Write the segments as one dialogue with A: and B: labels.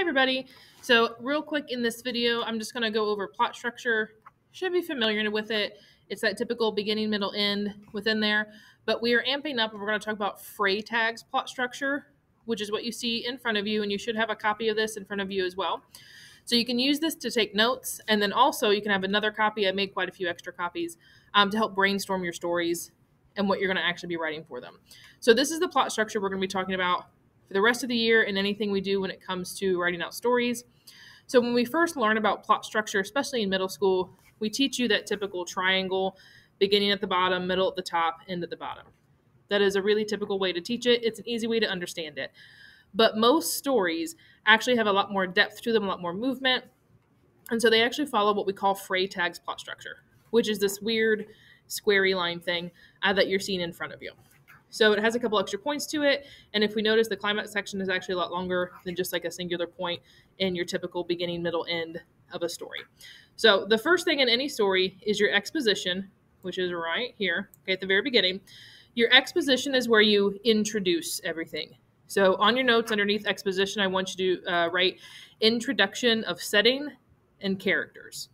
A: everybody. So real quick in this video, I'm just going to go over plot structure. Should be familiar with it. It's that typical beginning, middle, end within there. But we are amping up and we're going to talk about Freytag's plot structure, which is what you see in front of you. And you should have a copy of this in front of you as well. So you can use this to take notes. And then also you can have another copy. I made quite a few extra copies to help brainstorm your stories and what you're going to actually be writing for them. So this is the plot structure we're going to be talking about for the rest of the year and anything we do when it comes to writing out stories. So when we first learn about plot structure, especially in middle school, we teach you that typical triangle, beginning at the bottom, middle at the top, end at the bottom. That is a really typical way to teach it. It's an easy way to understand it. But most stories actually have a lot more depth to them, a lot more movement. And so they actually follow what we call Freytag's plot structure, which is this weird squarey line thing that you're seeing in front of you. So it has a couple extra points to it. And if we notice, the climax section is actually a lot longer than just like a singular point in your typical beginning, middle, end of a story. So the first thing in any story is your exposition, which is right here, okay, at the very beginning. Your exposition is where you introduce everything. So on your notes underneath exposition, I want you to write introduction of setting and characters,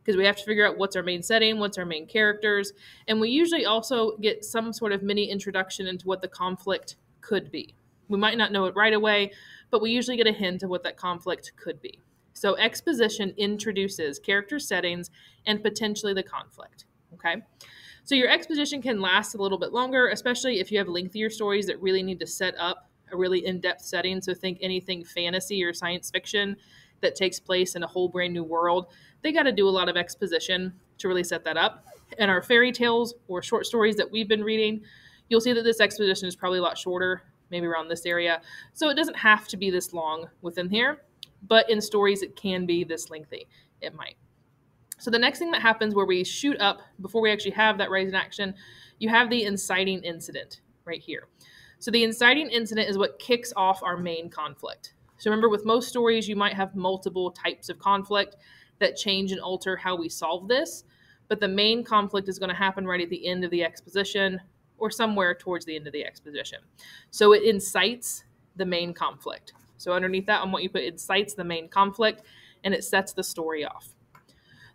A: because we have to figure out what's our main setting, what's our main characters, and we usually also get some sort of mini introduction into what the conflict could be. We might not know it right away, but we usually get a hint of what that conflict could be. So exposition introduces character settings and potentially the conflict, okay? So your exposition can last a little bit longer, especially if you have lengthier stories that really need to set up a really in-depth setting. So think anything fantasy or science fiction that takes place in a whole brand new world. They got to do a lot of exposition to really set that up. And our fairy tales or short stories that we've been reading, you'll see that this exposition is probably a lot shorter, maybe around this area. So it doesn't have to be this long within here, but in stories it can be this lengthy. It might. So the next thing that happens where we shoot up before we actually have that rise in action, you have the inciting incident right here. So the inciting incident is what kicks off our main conflict. So remember, with most stories, you might have multiple types of conflict that change and alter how we solve this. But the main conflict is going to happen right at the end of the exposition or somewhere towards the end of the exposition. So it incites the main conflict. So underneath that, I want you to put incites the main conflict, and it sets the story off.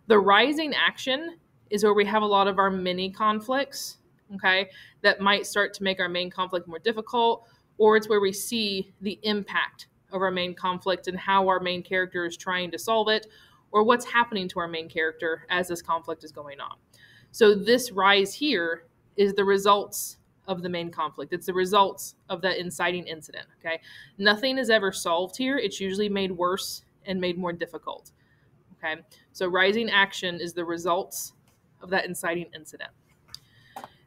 A: The rising action is where we have a lot of our mini conflicts, okay, that might start to make our main conflict more difficult, or it's where we see the impact of our main conflict and how our main character is trying to solve it, or what's happening to our main character as this conflict is going on. So this rise here is the results of the main conflict. It's the results of that inciting incident, okay? Nothing is ever solved here. It's usually made worse and made more difficult, okay? So rising action is the results of that inciting incident.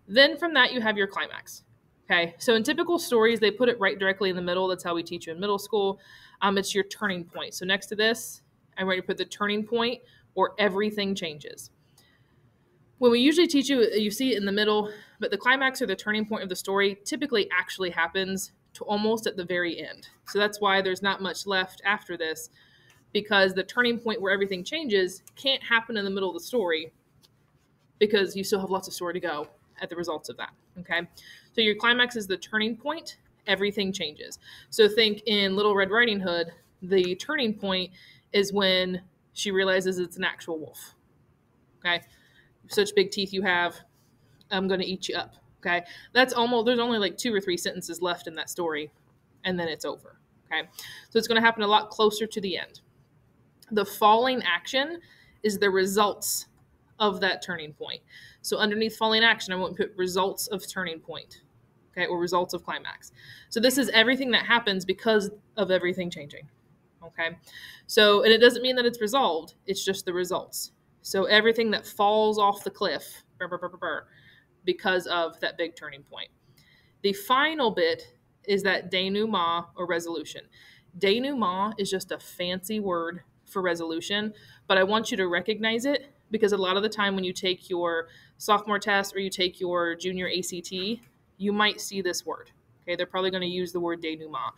A: Then from that, you have your climax. Okay, so in typical stories, they put it right directly in the middle. That's how we teach you in middle school. It's your turning point. So next to this, I'm ready to put the turning point or everything changes. When we usually teach you, you see it in the middle, but the climax or the turning point of the story typically actually happens to almost at the very end. So that's why there's not much left after this, because the turning point where everything changes can't happen in the middle of the story because you still have lots of story to go at the results of that, okay? So your climax is the turning point, everything changes. So think in Little Red Riding Hood, the turning point is when she realizes it's an actual wolf, okay? Such big teeth you have, I'm gonna eat you up, okay? That's almost, there's only like 2 or 3 sentences left in that story, and then it's over, okay? So it's gonna happen a lot closer to the end. The falling action is the results of that turning point. So underneath falling action, I want to put results of turning point, okay, or results of climax. So this is everything that happens because of everything changing, okay? So, and it doesn't mean that it's resolved. It's just the results. So everything that falls off the cliff because of that big turning point. The final bit is that denouement or resolution. Denouement is just a fancy word for resolution, but I want you to recognize it because a lot of the time when you take your sophomore test or you take your junior ACT, you might see this word. Okay, they're probably going to use the word denouement.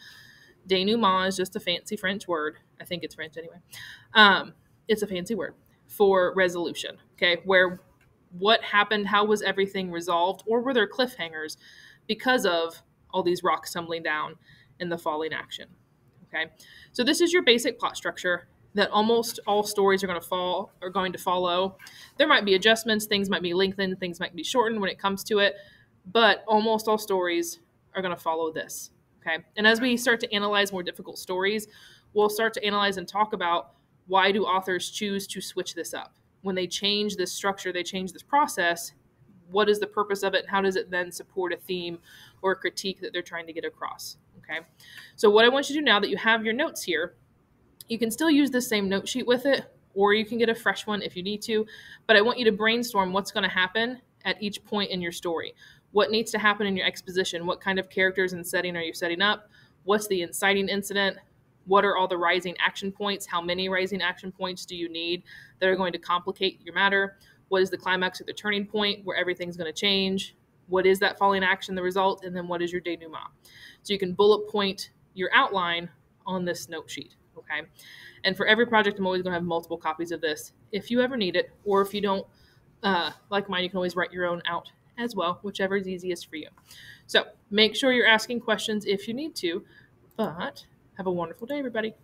A: Denouement is just a fancy French word. I think it's French anyway. It's a fancy word for resolution. Okay, where what happened, how was everything resolved, or were there cliffhangers because of all these rocks tumbling down and the falling action? Okay, so this is your basic plot structure that almost all stories are going to follow. There might be adjustments, things might be lengthened, things might be shortened when it comes to it, but almost all stories are going to follow this. Okay, and as we start to analyze more difficult stories, we'll start to analyze and talk about why do authors choose to switch this up. When they change this structure, they change this process, what is the purpose of it, and how does it then support a theme or a critique that they're trying to get across. Okay, so what I want you to do now that you have your notes here, you can still use the same note sheet with it, or you can get a fresh one if you need to, but I want you to brainstorm what's going to happen at each point in your story. What needs to happen in your exposition? What kind of characters and setting are you setting up? What's the inciting incident? What are all the rising action points? How many rising action points do you need that are going to complicate your matter? What is the climax or the turning point where everything's going to change? What is that falling action, the result? And then what is your denouement? So you can bullet point your outline on this note sheet, okay? And for every project, I'm always going to have multiple copies of this if you ever need it, or if you don't like mine, you can always write your own out as well, whichever is easiest for you. So make sure you're asking questions if you need to, but have a wonderful day, everybody.